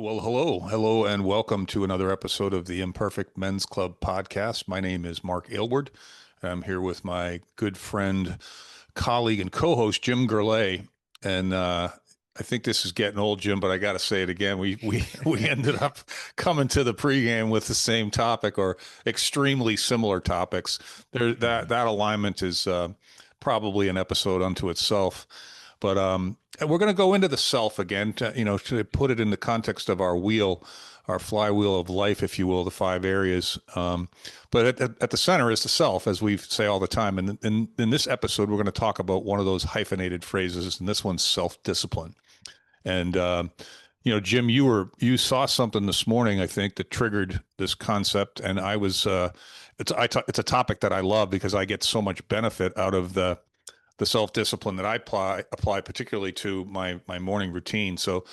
Well, hello, and welcome to another episode of the Imperfect Men's Club podcast. My name is Mark Aylward. I'm here with my good friend, colleague, and co-host Jim Gurley. And I think this is getting old, Jim, but I got to say it again. We ended up coming to the pregame with the same topic or extremely similar topics. That alignment is probably an episode unto itself. But and we're going to go into the self again, to put it in the context of our wheel, our flywheel of life, if you will, the five areas. But at the center is the self, as we say all the time. And in this episode, we're going to talk about one of those hyphenated phrases, and this one's self-discipline. And Jim, you saw something this morning, I think, that triggered this concept, and I was. It's a topic that I love because I get so much benefit out of the self-discipline that I apply particularly to my morning routine. So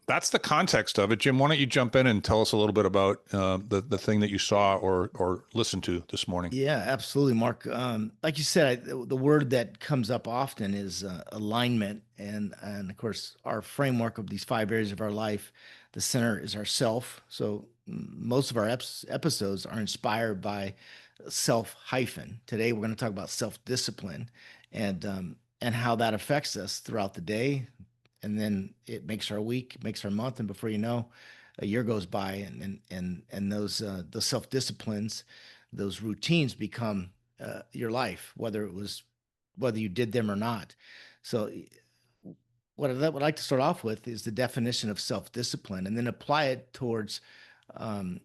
that's the context of it. Jim, why don't you jump in and tell us a little bit about the thing that you saw or listened to this morning? Yeah, absolutely, Mark. Like you said, the word that comes up often is alignment, and of course, our framework of these five areas of our life. The center is ourself. So most of our episodes are inspired by self hyphen. Today, we're going to talk about self discipline, and how that affects us throughout the day, and then it makes our week, makes our month, and before you know, a year goes by, and those self disciplines, those routines become your life, whether you did them or not. So what I would like to start off with is the definition of self discipline, and then apply it towards um,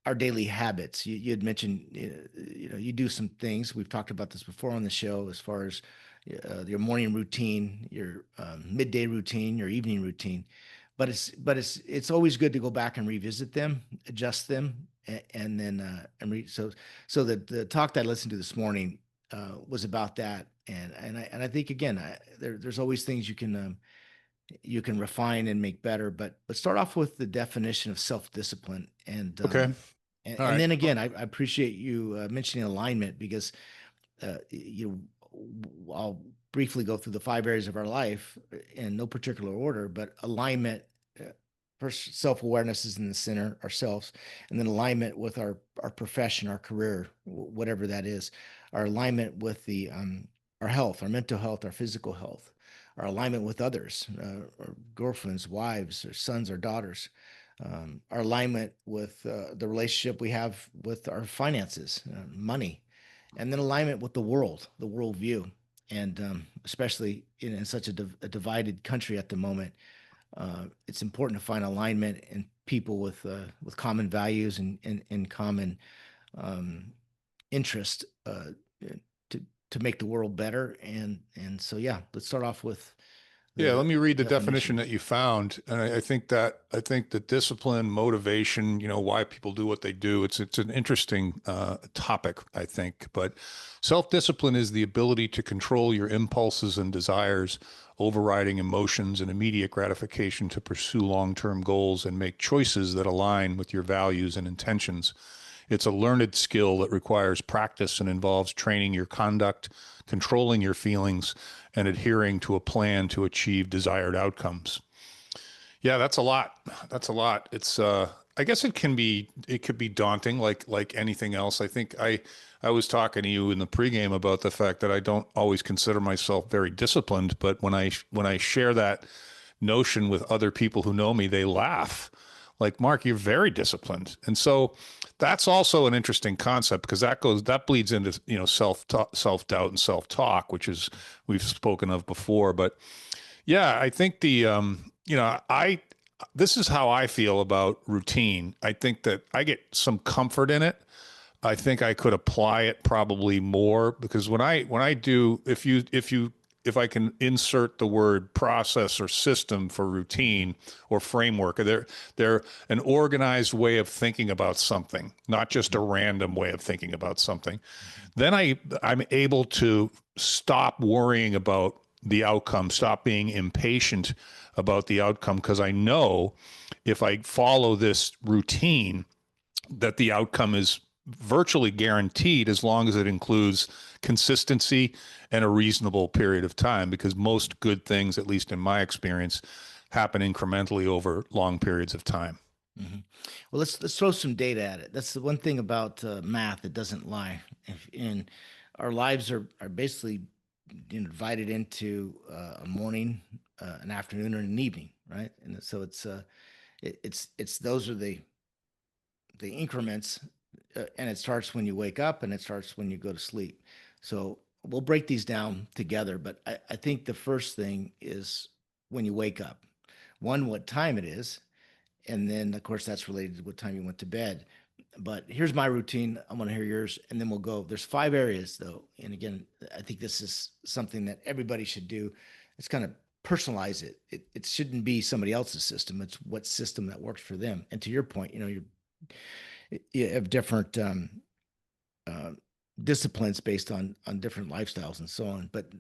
our daily habits. You had mentioned, you do some things. We've talked about this before on the show, as far as your morning routine, your midday routine, your evening routine. But it's always good to go back and revisit them, adjust them, and then so the talk that I listened to this morning was about that, and I think again, there's always things you can refine and make better, but start off with the definition of self discipline, and Okay. All and right. then again, I appreciate you mentioning alignment, because I'll briefly go through the five areas of our life in no particular order, but alignment. First, self awareness is in the center, ourselves, and then alignment with our profession, our career, whatever that is, our alignment with the our health, our mental health, our physical health, our alignment with others, our girlfriends, wives, or sons or daughters, our alignment with the relationship we have with our finances, money, and then alignment with the world, the worldview. And especially in such a divided country at the moment, it's important to find alignment in people with common values and common um, interest, to make the world better. And so yeah, let's start off with Yeah, let the me read the definition definition. that you found, and I think that discipline, motivation, why people do what they do. It's an interesting topic, I think. But self-discipline is the ability to control your impulses and desires, overriding emotions and immediate gratification to pursue long-term goals and make choices that align with your values and intentions. It's a learned skill that requires practice and involves training your conduct, controlling your feelings, and adhering to a plan to achieve desired outcomes. Yeah, that's a lot. That's a lot. It's I guess it could be daunting like anything else. I think I was talking to you in the pregame about the fact that I don't always consider myself very disciplined, but when I share that notion with other people who know me, they laugh. Like, Mark, you're very disciplined. And so that's also an interesting concept because that bleeds into, self doubt and self talk, which is we've spoken of before. But yeah, I think I this is how I feel about routine. I think that I get some comfort in it. I think I could apply it probably more because when I do, if I can insert the word process or system for routine or framework, they're an organized way of thinking about something, not just a random way of thinking about something. Then I'm able to stop worrying about the outcome, stop being impatient about the outcome because I know if I follow this routine that the outcome is virtually guaranteed as long as it includes consistency and a reasonable period of time because most good things, at least in my experience, happen incrementally over long periods of time. Mhm. Well, let's throw some data at it. That's the one thing about math that doesn't lie. And our lives are basically, divided into a morning, an afternoon, and an evening, right? And so it's those are the increments, and it starts when you wake up, and it starts when you go to sleep. So we'll break these down together, but I think the first thing is when you wake up. One, what time it is, and then of course that's related to what time you went to bed. But here's my routine. I want to hear yours, and then we'll go. There's 5 areas though, and again, I think this is something that everybody should do. It's kind of personalize it. It shouldn't be somebody else's system. It's what system that works for them. And to your point, you have different uh, disciplines based on different lifestyles and so on. But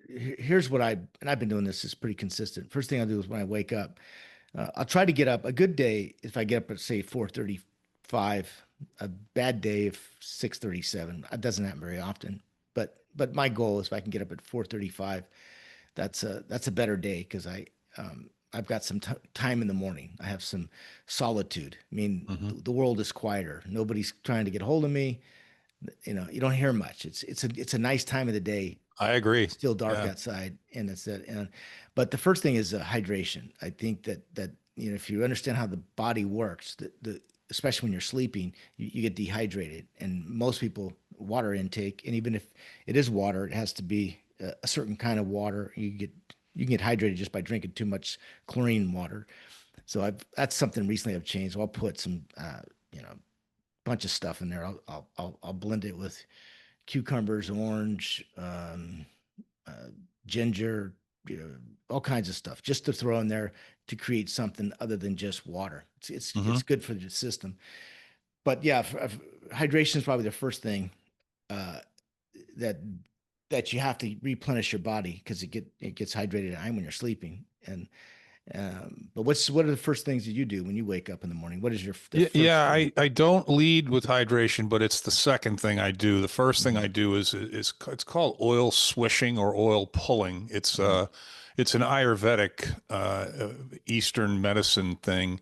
here's what I've been doing this is pretty consistent. First thing I do is when I wake up, I'll try to get up. A good day, if I get up at say 4:35, a bad day of 6:37. It doesn't happen very often. But my goal is if I can get up at 4:35, that's a better day because I've got some time in the morning. I have some solitude. I mean, Hmm. the world is quieter. Nobody's trying to get a hold of me. You don't hear much. It's a nice time of the day. I agree. Still dark Yeah. outside, and it's that. And but the first thing is hydration. I think that if you understand how the body works, the especially when you're sleeping, you get dehydrated, and most people water intake, and even if it is water, it has to be a certain kind of water. You can get hydrated just by drinking too much chlorine water. So that's something recently I've changed. So I'll put some bunch of stuff in there. I'll blend it with cucumbers, orange, uh, ginger, all kinds of stuff, just to throw in there to create something other than just water. It's Hmm. good for the system. But yeah, hydration is probably the first thing uh, that that you have to replenish your body because it gets hydrated at night when you're sleeping. And but what are the first things that you do when you wake up in the morning? What is the Yeah, first yeah, thing? I don't lead with hydration, but it's the second thing I do. The first thing Hmm. I do is it's called oil swishing or oil pulling. Hmm. It's an Ayurvedic Eastern medicine thing,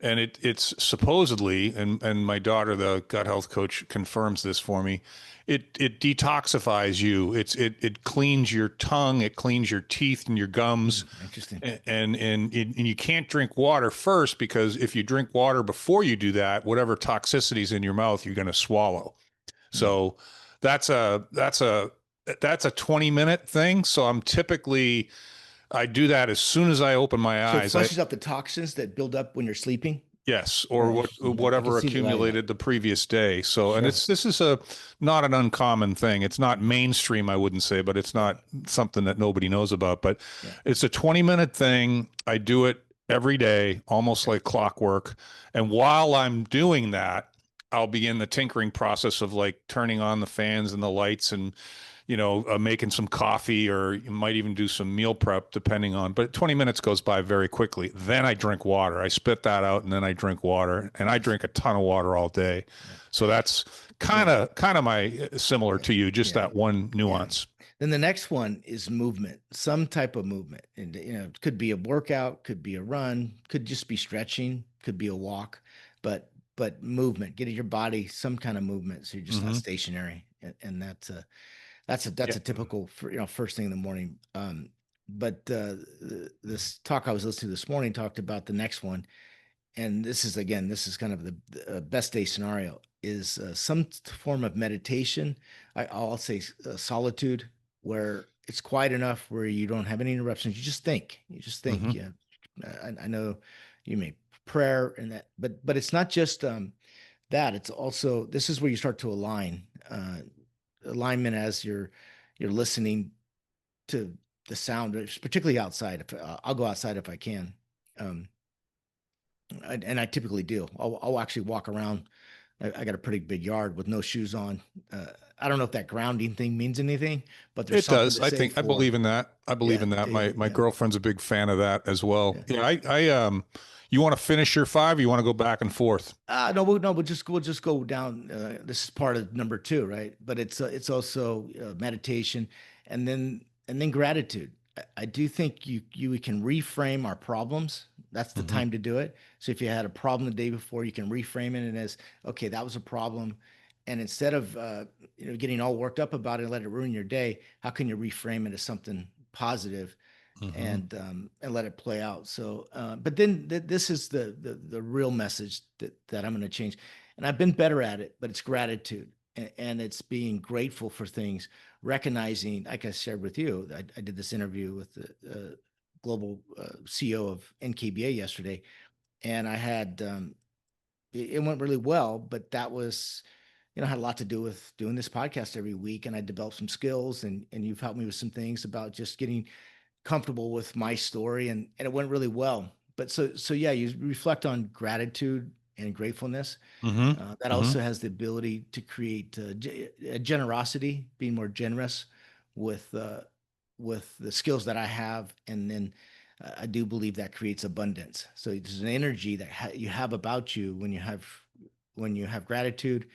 and it's supposedly, and my daughter, the gut health coach, confirms this for me. It detoxifies you. It cleans your tongue, it cleans your teeth and your gums, Interesting. and you can't drink water first because if you drink water before you do that, whatever toxicities in your mouth, you're going to swallow. Mm. So that's a 20-minute thing. So I do that as soon as I open my So it eyes. I flushes out the toxins that build up when you're sleeping. Yes, or Interesting. I can whatever see the value of that. accumulated the previous day. So, and Sure. it's this is a not an uncommon thing. It's not mainstream, I wouldn't say, but it's Yeah. not something that nobody knows about. But Yeah. it's a 20-minute thing. I do it every day, almost Okay. like clockwork. And while I'm doing that, I'll begin the tinkering process of like turning on the fans and the lights and making some coffee, or you might even do some meal prep depending on, but 20 minutes goes by very quickly. Then I drink water. I spit that out and then I drink water, and I drink a ton of water all day. Yeah. So that's kind Yeah. of kind of my similar Yeah. to you, just Yeah. that one Yeah. nuance. Then the next one is movement, some type of movement. And it could be a workout, could be a run, could just be stretching, could be a walk, but movement, getting your body some kind of movement so you're just not Hmm. stationary. And that's Yeah. a typical first thing in the morning. But this talk I was listening to this morning talked about the next one, and this is kind of the best day scenario is some form of meditation. I'll say solitude, where it's quiet enough where you don't have any interruptions. You just think. Hmm. Yeah, I know you may prayer and that, but it's not just that. It's also this is where you start to alignment as you're listening to the sound, particularly outside. If I'll go outside if I can. Um, and I typically do. I'll actually walk around. I got a pretty big yard with no shoes on. I don't know if that grounding thing means anything, but there's It something does. to say I believe for in that. I believe in that. My yeah, girlfriend's a big fan of that as well. yeah. Yeah, you want to finish your five, or you want to go back and forth? No, we'll just go down. This is part of number two, right? But it's also meditation, and then gratitude. I do think you can reframe our problems. That's the Hmm. time to do it. So if you had a problem the day before, you can reframe it and as, okay, that was a problem. And instead of getting all worked up about it and let it ruin your day, how can you reframe it as something positive Hmm. and let it play out? So, but then this is the real message that I'm going to change, and I've been better at it, but it's gratitude and it's being grateful for things, recognizing, like I shared with you, I did this interview with the global CEO of NKBA yesterday, and I had it went really well, but that was, had a lot to do with doing this podcast every week, and I developed some skills, and you've helped me with some things about just getting comfortable with my story, and it went really well. But so yeah, you reflect on gratitude and gratefulness. Hmm. That Hmm. also has the ability to create generosity, being more generous with uh, with the skills that I have, and then I do believe that creates abundance. So there's an energy that you have about you when you have gratitude.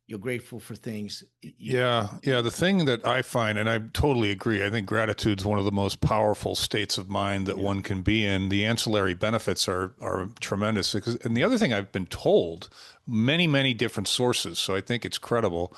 You're grateful for things. Yeah, yeah. The thing that I find, and I totally agree, I think gratitude is one of the most powerful states of mind that Yeah. one can be in. The ancillary benefits are tremendous. And the other thing I've been told, many different sources, so I think it's credible.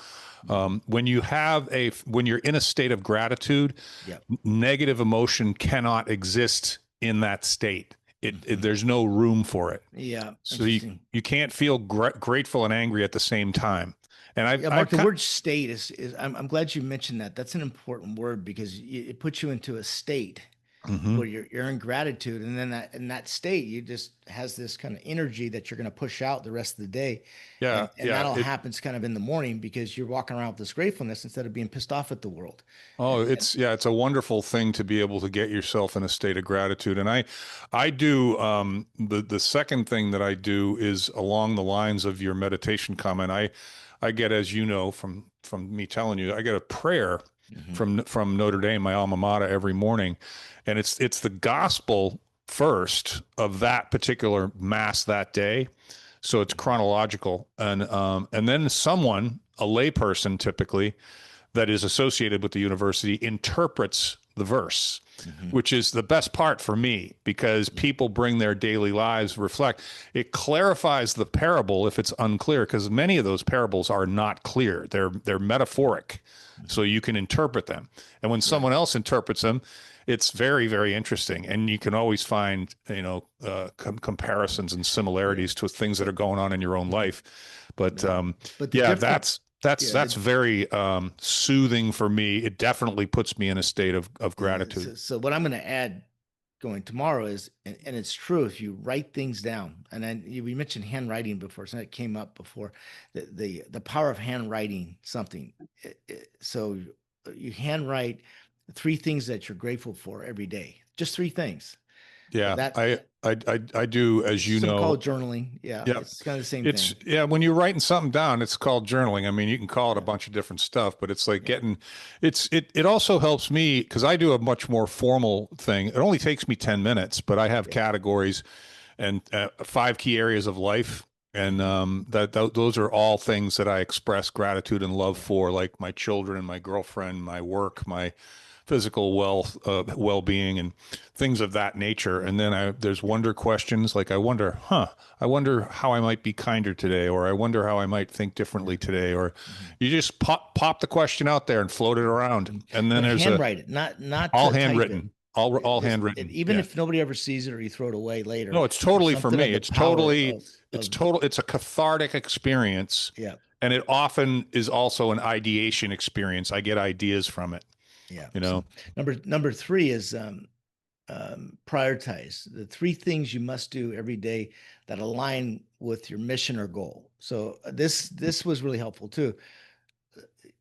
Mhm. When you're in a state of gratitude, Yep. negative emotion cannot exist in that state. Mhm. There's no room for it. Yeah. So Interesting. you can't feel grateful and angry at the same time. And Yeah, I've Mark, the kind word state is I'm glad you mentioned that. That's an important word because it puts you into a state Mhm. where you're in gratitude, and then that in that state you just has this kind of energy that you're going to push out the rest of the day, Yeah, and that yeah. all happens kind of in the morning because you're walking around with this gratefulness instead of being pissed off at the world. Oh, And it's a wonderful thing to be able to get yourself in a state of gratitude. And I do the second thing that I do is along the lines of your meditation comment. I get, as you know from me telling you, I get a prayer Mhm. from Notre Dame, my alma mater, every morning, and it's the gospel first of that particular mass that day. So it's chronological, and then someone, a layperson typically, that is associated with the university interprets the verse, Mhm. which is the best part for me because Yeah. people bring their daily lives, reflect. It clarifies the parable if it's unclear, because many of those parables are not clear. They're metaphoric, so Mhm. you can interpret them. And when Right. someone else interprets them, it's very interesting, and you can always find comparisons and Yeah. similarities to things that But are going on in your own mhm. life. But Yeah. But the yeah, difference, that's yeah, that's very soothing for me. It definitely puts me in a state of yeah. gratitude. So what I'm going to add going tomorrow is, and it's true, if you write things down, and then we mentioned handwriting before, so it came up before, the power of handwriting something. So you handwrite three things that you're grateful for every day, just three things. Yeah, That I do, as you some call know. it journaling. Yeah, Yeah, it's kind of the same it's thing. yeah. When you're writing something down, it's called journaling. I mean, you can call it a Yeah, bunch of different stuff, but it's like yeah, getting. It also helps me because I do a much more formal thing. It only takes me 10 minutes, but I have yeah. categories and five key areas of life. And Hmm. those are all things that I express gratitude and love Yeah. for, like my children, my girlfriend, my work, my physical well-being, and things of that nature. Yeah. And then there's wonder questions, like I wonder how I might be kinder today, or I wonder how I might think differently Yeah. today, or Mhm. you just pop the question out there and float it around. Mhm. And then But there's a handwrite it, not all to type it. handwritten, all Just handwritten. even Yeah. if nobody ever sees it or you throw it away later, No, it's there's totally for something of me. the power of It's a cathartic experience, yeah, and it often is also an ideation experience. I get ideas from it, yeah. you So know. number three is prioritize the three things you must do every day that align with your mission or goal. So this was really helpful too.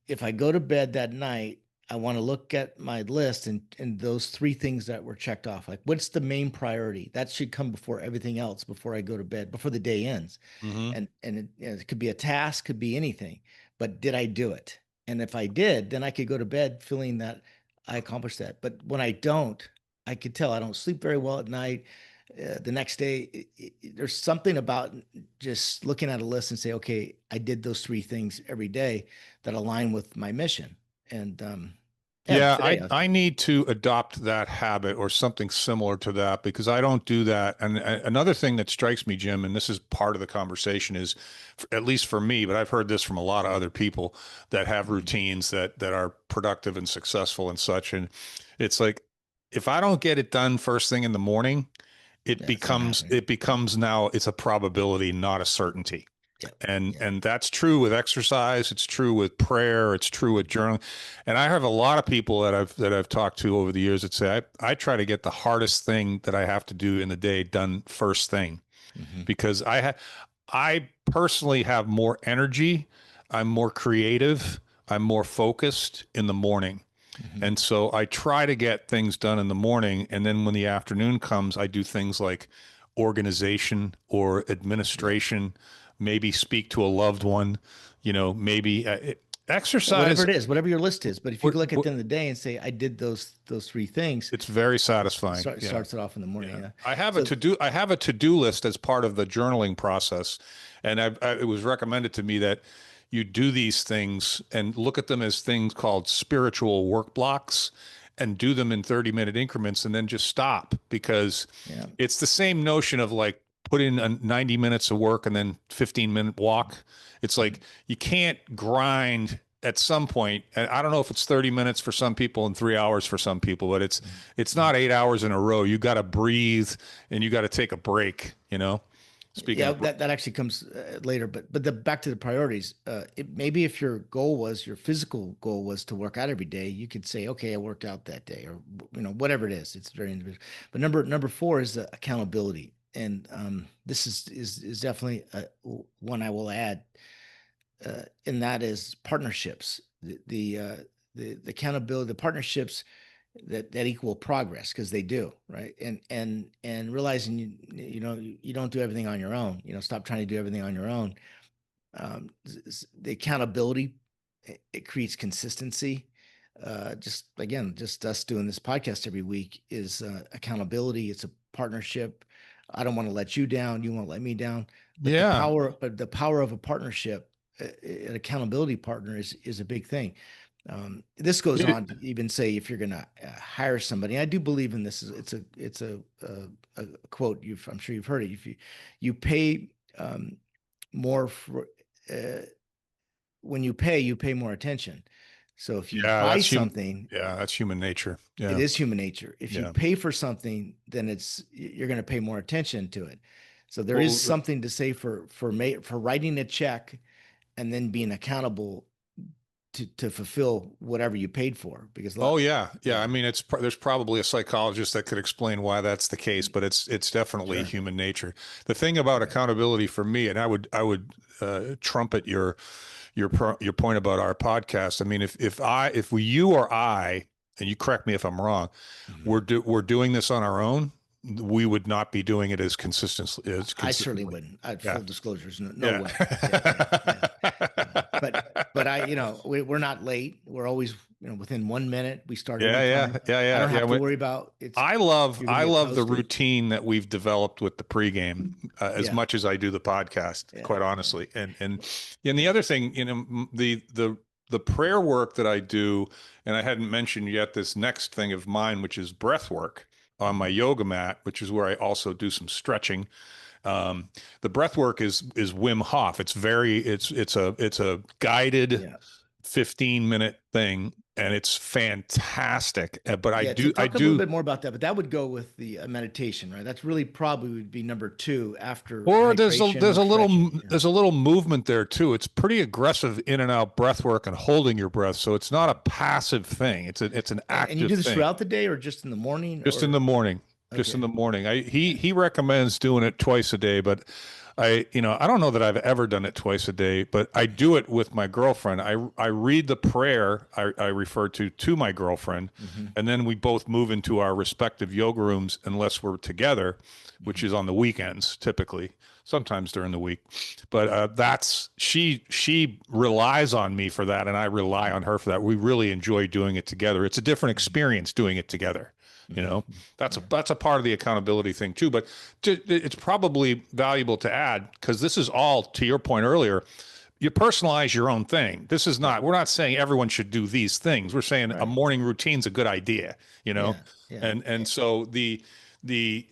If I go to bed that night, I want to look at my list and those three things that were checked off. Like, what's the main priority? That should come before everything else, before I go to bed, before the day ends. Hmm. And it could be a task, could be anything. But did I do it? And if I did, then I could go to bed feeling that I accomplished that. But when I don't, I could tell I don't sleep very well at night. The next day, there's something about just looking at a list and say, okay, I did those three things every day that align with my mission. And Yeah, Yeah, today. I need to adopt that habit or something similar to that because I don't do that. And another thing that strikes me, Jim, and this is part of the conversation, is at least for me, but I've heard this from a lot of other people that have Mhm. routines that are productive and successful and such. And it's like if I don't get it done first thing in the morning, Yeah, it's not happening. it becomes now it's a probability, not a certainty. Yep. Yeah. And that's true with exercise, it's true with prayer, it's true with journaling. And I have a lot of people that I've talked to over the years that say I try to get the hardest thing that I have to do in the day done first thing Hmm. because I personally have more energy, I'm more creative, I'm more focused in the morning. Hmm. And so I try to get things done in the morning. And then when the afternoon comes, I do things like organization or Yep. administration, maybe speak to a loved one, maybe Whatever exercise. it is, whatever your list is. But if you What, look at what, the end of the day and say, I did those three things, it's very satisfying. Yeah. starts it off in the morning. Yeah. Yeah. I So have a to-do list as part of the journaling process. And it was recommended to me that you do these things and look at them as things called spiritual work blocks and do them in 30-minute increments and then just stop because yeah. it's the same notion of like put in 90 minutes of work and then 15-minute walk. It's like you can't grind at some point, and I don't know if it's 30 minutes for some people and 3 hours for some people, but it's Mhm. not 8 hours in a row. You got to breathe and you got to take a break, Speaking Yeah, of, that actually comes later, but the back to the priorities. Maybe if your goal was your physical goal was to work out every day, you could say, okay, I worked out that day, or whatever it is. It's very individual. But number four is the accountability, and this is definitely one I will add, and that is partnerships. The accountability, the partnerships that equal progress because they do, right? And realizing you don't do everything on your own. Stop trying to do everything on your own. The accountability, it creates consistency. Just again, just us doing this podcast every week is accountability. It's a partnership. I don't want to let you down. You won't let me down. But yeah, the power of a partnership, an accountability partner is a big thing. This goes it, on to even say if you're going to hire somebody. I do believe in this. It's a quote. I'm sure you've heard it. If you pay more for uh, when you pay more attention. So if you yeah, buy something, that's human nature. it Yeah. is human nature. If you Yeah. pay for something, then you're going to pay more attention to it. So there is Well, something to say for writing a check and then being accountable to fulfill whatever you paid for. Because oh yeah, yeah. I yeah, mean, there's probably a psychologist that could explain why that's the case, but it's definitely sure, human nature. The thing about yeah, accountability for me, and I would trumpet your point about our podcast. I mean, if we you or I, and you correct me if I'm wrong, mhm. we're doing this on our own, we would not be doing it as I certainly consistently. wouldn't. I'd Yeah, full disclosures, no yeah. way. Yeah, yeah, yeah. But we're not late. We're always within 1 minute. We start every Yeah, yeah, time. yeah, I yeah, don't have to yeah. worry about it's you're gonna I get love the toasted. routine that we've developed with the pregame as Yeah, much as I do the podcast, yeah, quite yeah, honestly. And the yeah. other thing, the prayer work that I do, and I hadn't mentioned yet this next thing of mine, which is breath work on my Mhm. yoga mat, which is where I also do some stretching. Um, the breath work is Wim Hof. It's a guided Yeah. 15-minute thing and it's fantastic. But Yeah, talk a little bit more about that, but that would go with the meditation, right? That's really probably would be number two after or hydration or stretching. Yeah. there's a little movement there too. It's pretty aggressive in and out breath work and holding your breath. So it's not a passive thing. It's an And you active do this thing. throughout the day or just in the morning Just in or the morning. Just in okay. the morning. Yeah. He recommends doing it twice a day, but I don't know that I've ever done it twice a day, but I Okay. do it with my girlfriend. I read the prayer I refer to my girlfriend, Hmm. and then we both move into our respective yoga rooms unless we're together, which Hmm. is on the weekends typically, sometimes during the week. But that's she relies on me for that, and I rely on her for that. We really enjoy doing it together. It's a different Hmm. experience doing it together. You Hmm. know, Yeah. that's a part of the accountability thing too. But it's probably valuable to add because this is all to your point earlier. you personalize your own thing. This is Right. not, we're not saying everyone should do these things. We're saying a Right. morning routine's a good idea, you know? Yeah. Yeah. And so the the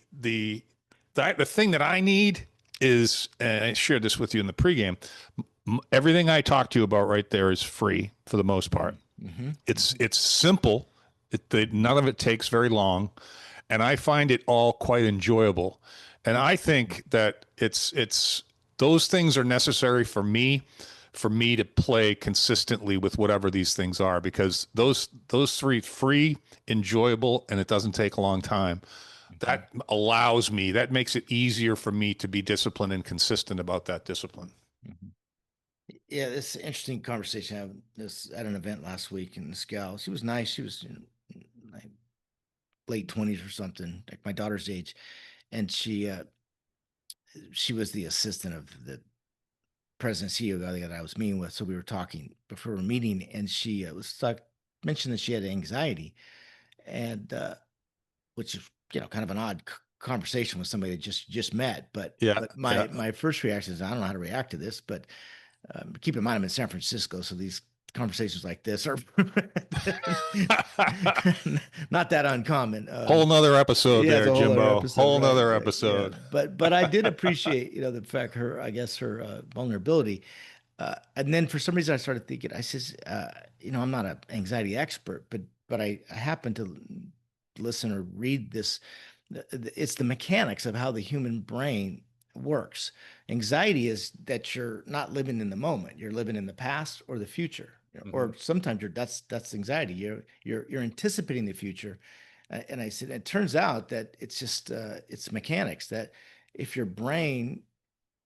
thing that I need is, and I shared this with you in the pregame, everything I talked to you about right there is free for the most part. Mm-hmm. It's simple. None of it takes very long, and I find it all quite enjoyable. And I think that it's those things are necessary for me to play consistently with whatever these things are, because those three, free, enjoyable, and it doesn't take a long time, Mm-hmm. that allows me, that makes it easier for me to be disciplined and consistent about that discipline. Mm-hmm. Yeah, it's an interesting conversation. I had this at an event last week, and this gal, she was nice. She was like late 20s or something, like my daughter's age, and she was the assistant of the president CEO guy that I was meeting with. So we were talking before our meeting, and she was stuck mentioned that she had anxiety, and which is kind of an odd conversation with somebody that just met. But Yeah, but yeah. my first reaction is I don't know how to react to this, but keep in mind, I'm in San Francisco, so these conversations like this are not that uncommon. Whole nother episode Yeah, it's there, a whole other Jimbo. episode, Whole right? nother Yeah, episode. but I did appreciate, the fact I guess her vulnerability, and then for some reason I started thinking, I says, I'm not an anxiety expert, but I happen to listen or read this. It's the mechanics of how the human brain works. Anxiety is that you're not living in the moment; you're living in the past or the future, Mhm. or sometimes that's anxiety. You're anticipating the future, and I said it turns out that it's just it's mechanics that if your brain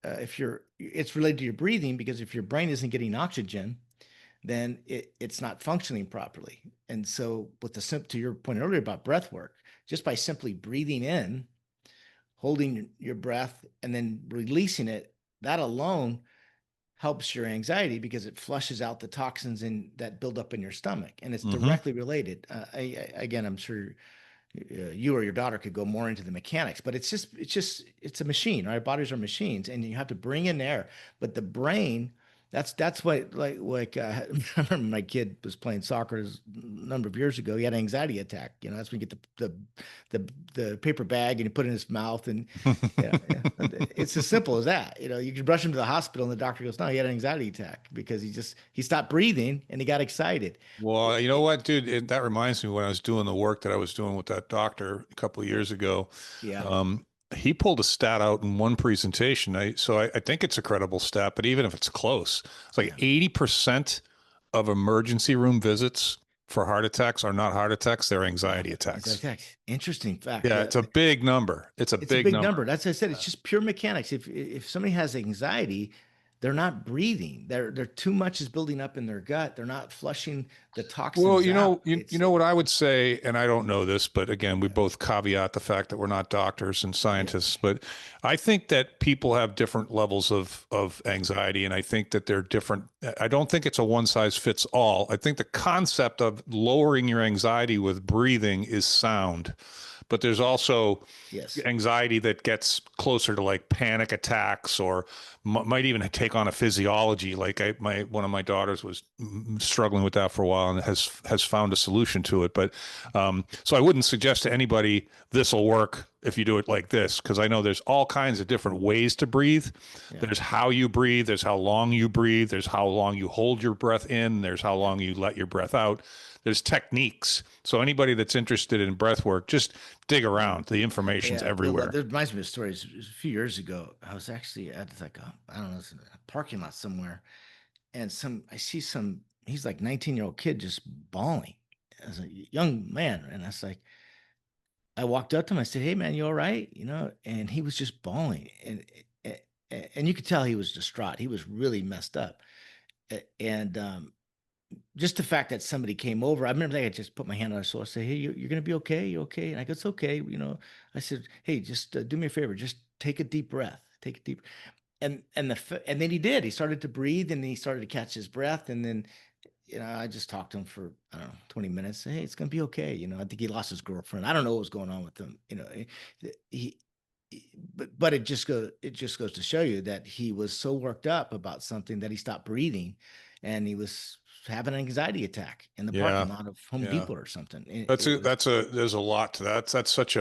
if you're it's related to your breathing because if your brain isn't getting oxygen then it's not functioning properly. And so with to your point earlier about breath work, just by simply breathing in, holding your breath and then releasing it, that alone helps your anxiety because it flushes out the toxins that build up in your stomach, and it's Mhm. directly related. Again, I'm sure you or your daughter could go more into the mechanics, but it's a machine. Right? Our bodies are machines, and you have to bring in air. But the brain, that's what I remember my kid was playing soccer a number of years ago. He had an anxiety attack. That's when you get the paper bag and you put it in his mouth, and yeah. It's as simple as that. You can rush him to the hospital, and the doctor goes, "No, he had an anxiety attack because he stopped breathing and he got excited." Well, you know what, dude? That reminds me when I was doing the work that I was doing with that doctor a couple of years ago. Yeah, Um, he pulled a stat out in one presentation. I think it's a credible stat, but even if it's close, it's like yeah. 80% of emergency room visits for heart attacks are not heart attacks, they're Wow, anxiety attacks. anxiety attack. Interesting fact. Yeah, Yeah, it's a big number. It's a it's a big big number. number. That's what I said. It's just pure mechanics. If somebody has anxiety, they're not breathing. They're too much is building up in their gut. They're not flushing the Well, toxins out. you It's know what I would say, and I don't know this, but again, we Yeah, both caveat the fact that we're not doctors and yeah, scientists, but I think that people have different levels of anxiety, and I think that they're different. I don't think it's a one size fits all. I think the concept of lowering your anxiety with breathing is sound, but there's also yes, anxiety that gets closer to like panic attacks or might even take on a physiology. Like one of my daughters was struggling with that for a while and has found a solution to it. But so I wouldn't suggest to anybody this will work if you do it like this, because I know there's all kinds of different ways to breathe. yeah. There's how you breathe, there's how long you breathe, there's how long you hold your breath in, there's how long you let your breath out. There's techniques. So anybody that's interested in breath work, just dig around. The information's Yeah, that everywhere. reminds me of stories. A few years ago, I was actually at like I don't know, it's a parking lot somewhere, and I see he's like 19-year-old kid just bawling as a young man, and I walked up to him, I said, "Hey man, you all right?" And he was just bawling, and you could tell he was distraught. He was really messed up, and just the fact that somebody came over, I remember I just put my hand on his shoulder, say, "Hey, you're gonna be okay. You okay?" And I go, "It's okay." I said, "Hey, just do me a favor. Just take a deep breath. Take a deep." And then he did. He started to breathe, and he started to catch his breath, and then I just talked to him for I don't know 20 minutes. Hey, it's gonna be okay. I think he lost his girlfriend. I don't know what was going on with him. He but it just goes to show you that he was so worked up about something that he stopped breathing, and he was having an anxiety attack in the Yeah. parking lot of Home Yeah. Depot or something. It was There's a lot to that. That's such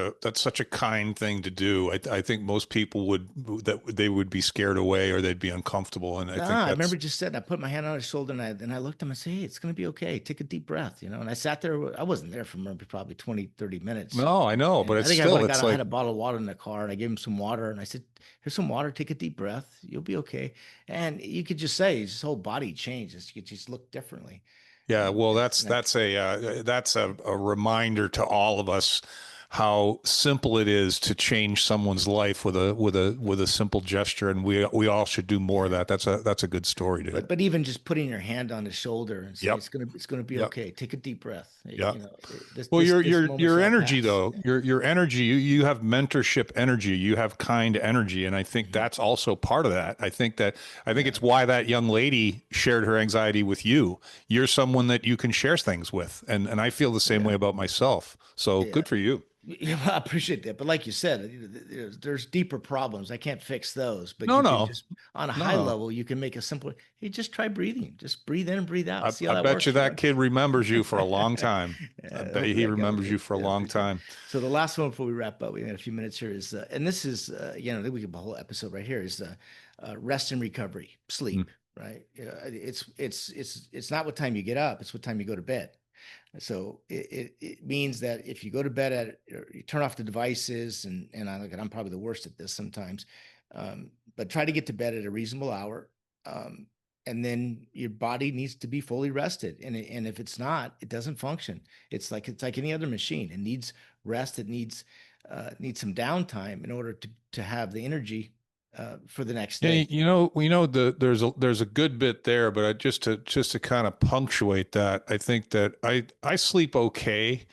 a kind thing to do. I think most people that they would be scared away or they'd be uncomfortable. And I think I that's, remember just sitting. I put my hand on his shoulder and I looked at him and said, "Hey, it's going to be okay. Take a deep breath, you know." And I sat there. I wasn't there for maybe probably 20, 30 minutes. no, I know, but And I it's think I would still, have it's got. I like, had a bottle of water in the car, and I gave him some water, and I said, "Here's some water. Take a deep breath. You'll be okay." And you could just say his whole body changes. You could just look differently. yeah, well, And I, that's a reminder to all of us how simple it is to change someone's life with a simple gesture, and we all should do more of yeah. that. That's a good story, dude. But even just putting your hand on his shoulder and saying Yep. it's gonna be Yep. okay. Take a deep breath. Yep. This Well, this moment your shall energy pass. though, your energy, you have mentorship energy, you have kind energy, and I think Mhm. that's also part of that. I think Yeah. it's why that young lady shared her anxiety with you. You're someone that you can share things with, and I feel the same way Yeah. about myself. So Yeah. good for you. Yeah, well, I appreciate that. But like you said, there's deeper problems. I can't fix those, but No, you can no, just, on a no, high no. level, you can make a simple, hey, just try breathing. Just breathe in and breathe out. See how I that bet you works, that Sean. kid remembers you for a long time. I Yeah, bet you hopefully he I can. remembers you for a Yeah, I long appreciate it. time. So the last one before we wrap up, we got a few minutes here is, and this is, I think we could have a whole episode right here is rest and recovery, Mm. sleep, right? It's not what time you get up, it's what time you go to bed. So it means that if you go to bed or you turn off the devices, and I'm probably the worst at this sometimes, but try to get to bed at a reasonable hour, um, and then your body needs to be fully rested. And if it's not, it doesn't function. It's like any other machine. It needs rest. It needs some downtime in order to have the energy for the next Yeah, day. there's a good bit there, but just to kind of punctuate that, I think that I sleep okay.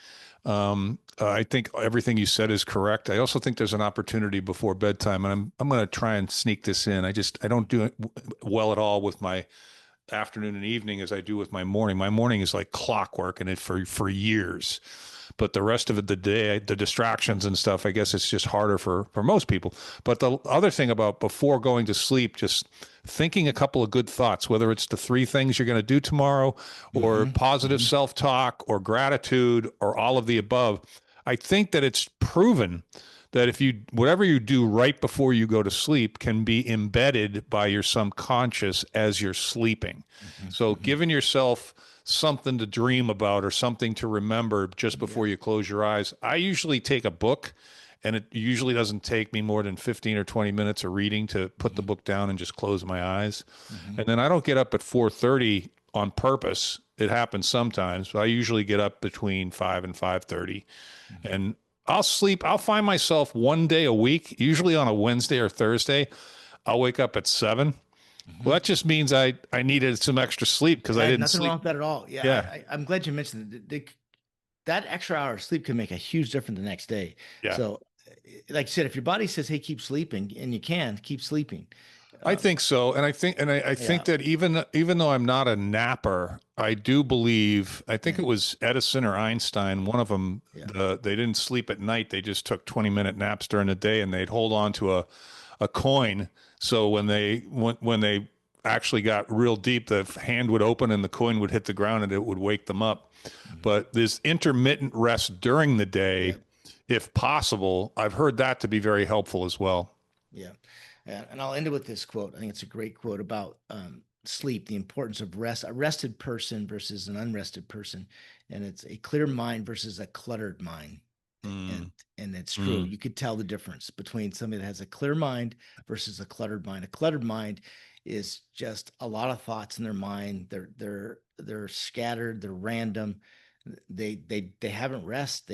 I think everything you said is correct. I also think there's an opportunity before bedtime, and I'm going to try and sneak this in. I don't do it well at all with my afternoon and evening as I do with my morning. My morning is like clockwork, and it for years. But the rest of it, the day, the distractions and stuff, I guess it's just harder for most people. But the other thing about before going to sleep, just thinking a couple of good thoughts, whether it's the three things you're going to do tomorrow, or Hmm. positive Hmm. self-talk, or gratitude, or all of the above. I think that it's proven that if you whatever you do right before you go to sleep can be embedded by your subconscious as you're sleeping. Hmm. So Hmm. giving yourself something to dream about or something to remember just Yeah. before you close your eyes. I usually take a book, and it usually doesn't take me more than 15 or 20 minutes of reading to put the Hmm. book down and just close my eyes. Hmm. And then I don't get up at 4:30 on purpose. It happens sometimes, but I usually get up between 5 and 5:30, Hmm. and I'll sleep. I'll find myself one day a week, usually on a Wednesday or Thursday. I'll wake up at 7. Well, Hmm. that just means I needed some extra sleep because I Yeah, didn't nothing wrong sleep. with that at all. Yeah, Yeah. I'm glad you mentioned that extra hour of sleep can make a huge difference the next day. Yeah. So, like I said, if your body says, "Hey, keep sleeping," and you can keep sleeping, I um, think so, and I think yeah, that even though I'm not a napper, I do believe I think yeah, it was Edison or Einstein, one of them. yeah, They didn't sleep at night; they just took 20-minute naps during the day, and they'd hold on to a coin. So when they actually got real deep, the hand would open and the coin would hit the ground, and it would wake them up. mhm, But this intermittent rest during the yeah, day, if possible, I've heard that to be very helpful as well. yeah. And I'll end it with this quote. I think it's a great quote about sleep, the importance of rest, a rested person versus an unrested person, and it's a clear mind versus a cluttered mind. and Mm, and it's true. mm. You could tell the difference between somebody that has a clear mind versus a cluttered mind. A cluttered mind is just a lot of thoughts in their mind. They're scattered, they're random. They haven't rest.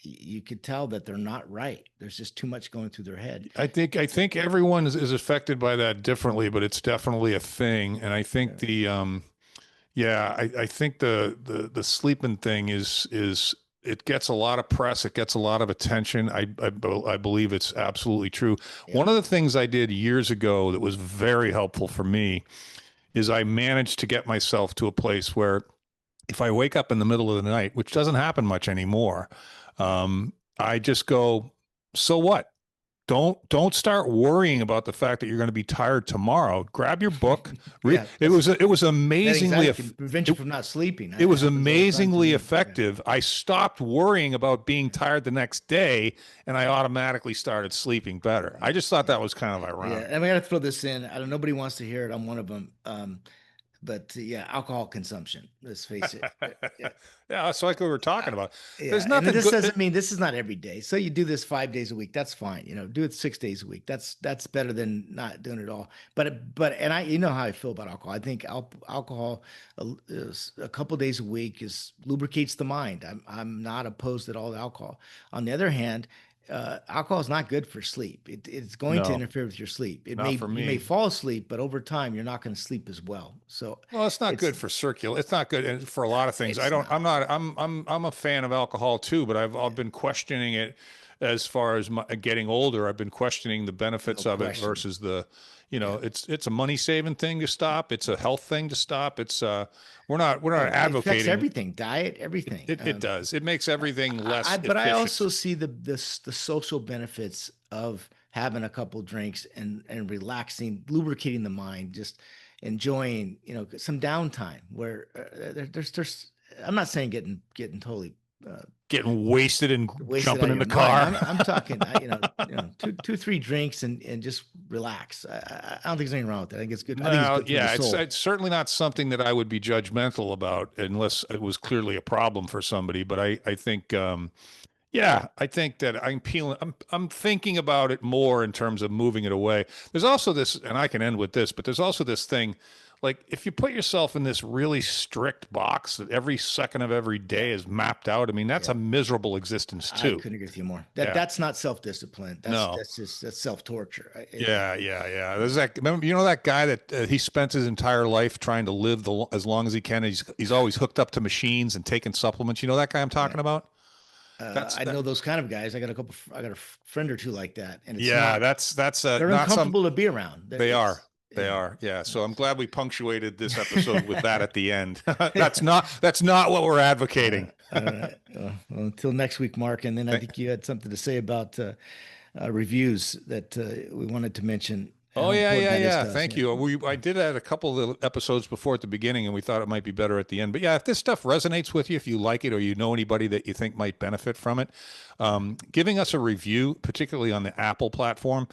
You could tell that they're not right. There's just too much going through their head. I think everyone is affected by that differently, but it's definitely a thing. And I think Yeah. I think the sleeping thing is it gets a lot of press, it gets a lot of attention. I believe it's absolutely true. Yeah. One of the things I did years ago that was very helpful for me is I managed to get myself to a place where if I wake up in the middle of the night, which doesn't happen much anymore, I just go, so what? don't start worrying about the fact that you're going to be tired tomorrow. Grab your book. Yeah, It was that amazingly anxiety can prevent you it, from not sleeping. it It was happens all the time to amazingly me. Yeah. effective. I stopped worrying about being tired the next day, and I automatically started sleeping better. I just thought that was kind of Yeah, ironic. and we got to throw this in. I don't. Nobody wants to hear it. I'm one of them. But yeah, alcohol consumption. Let's face it. Yeah, Yeah, that's like we were uh, talking about. There's yeah. And nothing this good. doesn't mean this is not every day. So you do this 5 days a week. That's fine. Do it 6 days a week. That's better than not doing it all. And you know how I feel about alcohol. I think alcohol is a couple days a week is lubricates the mind. I'm not opposed at all to alcohol. On the other hand, alcohol is not good for sleep. It's going to No, interfere with your sleep. not for You may me. fall asleep, but over time you're not going to sleep as well. So Well, it's not it's good for circulation. It's not good for a lot of things. I it's don't. I'm not. not. I'm a fan of alcohol too, but I've been questioning it as far as getting older. I've been questioning the No benefits of it question. versus the, Yeah. it's a money saving thing to stop. It's a health thing to stop. We're not Oh, it affects advocating. everything, diet, everything. It does. It makes everything less But I efficient. also see the social benefits of having a couple drinks and relaxing, lubricating the mind, just enjoying, some downtime where there's I'm not saying getting totally uh, Getting wasted and wasted out jumping of in your the mind. car. I'm talking, two, three drinks and just relax. I don't think there's anything wrong with that. I think it's good. I think it's No, good for the yeah, soul. it's certainly not something that I would be judgmental about unless it was clearly a problem for somebody. But I think yeah, I think that I'm thinking about it more in terms of moving it away. There's also this, and I can end with this, but there's also this thing, like if you put yourself in this really strict box that every second of every Yeah, day is mapped out, I mean, that's yeah. a miserable existence I too. couldn't agree with you more. Yeah. That's not self-discipline. No. That's self-torture. Yeah. There's that. Remember, you know that guy that he spent his entire life trying to live as long as he can. He's always hooked up to machines and taking supplements. You know that guy I'm Yeah. talking about? I That. know those kind of guys. I got a friend or two like that, and it's Yeah, not. that's They're not some. uncomfortable to be around. They are. It's They yeah. are. Yeah. So I'm It's, glad we punctuated this episode with that at the end. That's not what we're advocating. all right. Well, until next week, Mark. And then I think you had something to say about reviews that we wanted to mention and Oh how yeah, important yeah, that is yeah. to us. Thank Yeah. you. I did add a couple of episodes before at the beginning, and we thought it might be better at the end. But yeah, if this stuff resonates with you, if you like it, or you know anybody that you think might benefit from it, giving us a review, particularly on the Apple platform,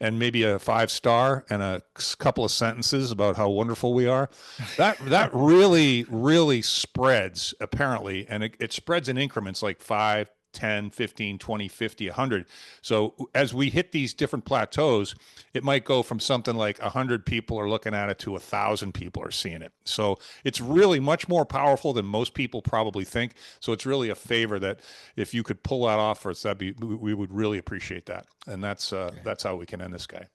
and maybe a 5 star and a couple of sentences about how wonderful we are, that really spreads apparently, and it spreads in increments like 5, 10, 15, 20, 50, 100. So as we hit these different plateaus, it might go from something like 100 people are looking at it to 1,000 people are seeing it. So it's really much more powerful than most people probably think. So it's really a favor that if you could pull that off for us, we would really appreciate that. And that's how we can end this guy.